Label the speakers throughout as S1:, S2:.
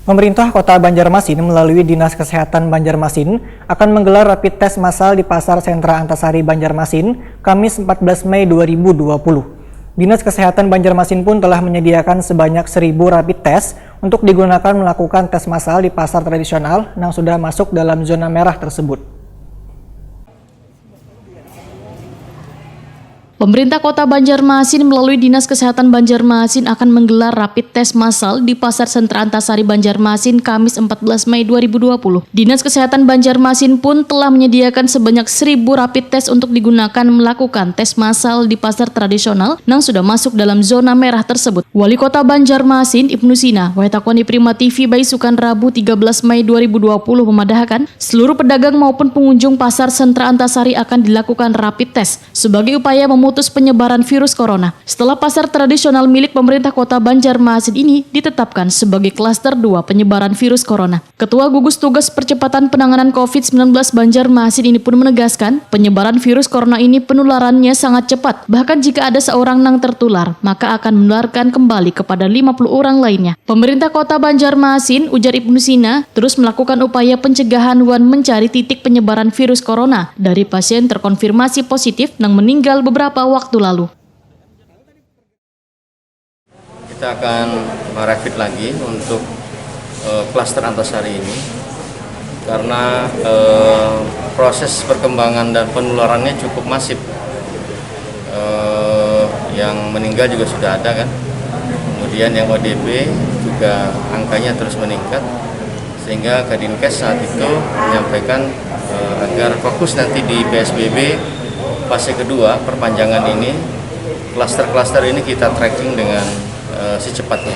S1: Pemerintah Kota Banjarmasin melalui Dinas Kesehatan Banjarmasin akan menggelar rapid test massal di Pasar Sentra Antasari Banjarmasin, Kamis 14 Mei 2020. Dinas Kesehatan Banjarmasin pun telah menyediakan sebanyak 1.000 rapid test untuk digunakan melakukan tes massal di pasar tradisional yang sudah masuk dalam zona merah tersebut.
S2: Pemerintah Kota Banjarmasin melalui Dinas Kesehatan Banjarmasin akan menggelar rapid test massal di Pasar Sentra Antasari Banjarmasin Kamis 14 Mei 2020. Dinas Kesehatan Banjarmasin pun telah menyediakan sebanyak 1.000 rapid test untuk digunakan melakukan tes massal di pasar tradisional yang sudah masuk dalam zona merah tersebut. Wali Kota Banjarmasin Ibnu Sina, Wahetakoni Prima TV Baisukan Rabu 13 Mei 2020 memadahkan seluruh pedagang maupun pengunjung Pasar Sentra Antasari akan dilakukan rapid test sebagai upaya memutus penyebaran virus corona. Setelah pasar tradisional milik pemerintah Kota Banjarmasin ini ditetapkan sebagai klaster 2 penyebaran virus corona. Ketua Gugus Tugas Percepatan Penanganan COVID-19 Banjarmasin ini pun menegaskan penyebaran virus corona ini penularannya sangat cepat. Bahkan jika ada seorang yang tertular, maka akan menularkan kembali kepada 50 orang lainnya. Pemerintah Kota Banjarmasin, ujar Ibnu Sina, terus melakukan upaya pencegahan dan mencari titik penyebaran virus corona dari pasien terkonfirmasi positif yang meninggal beberapa waktu lalu.
S3: Kita akan merapid lagi untuk klaster Antasari ini karena proses perkembangan dan penularannya cukup masif. Yang meninggal juga sudah ada kan, kemudian yang ODP juga angkanya terus meningkat, sehingga Kadinkes saat itu menyampaikan agar fokus nanti di PSBB fase kedua perpanjangan ini, klaster-klaster ini kita tracking dengan secepatnya,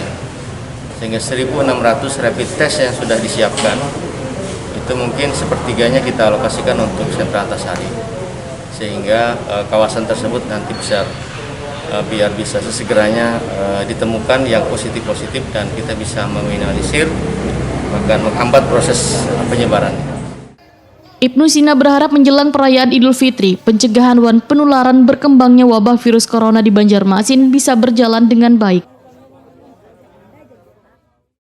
S3: sehingga 1.600 rapid test yang sudah disiapkan itu mungkin sepertiganya kita alokasikan untuk Sentra Antasari, sehingga kawasan tersebut nanti biar bisa sesegeranya ditemukan yang positif dan kita bisa meminimalisir bahkan menghambat proses penyebarannya.
S2: Ibnu Sina berharap menjelang perayaan Idul Fitri, pencegahan dan penularan berkembangnya wabah virus corona di Banjarmasin bisa berjalan dengan baik.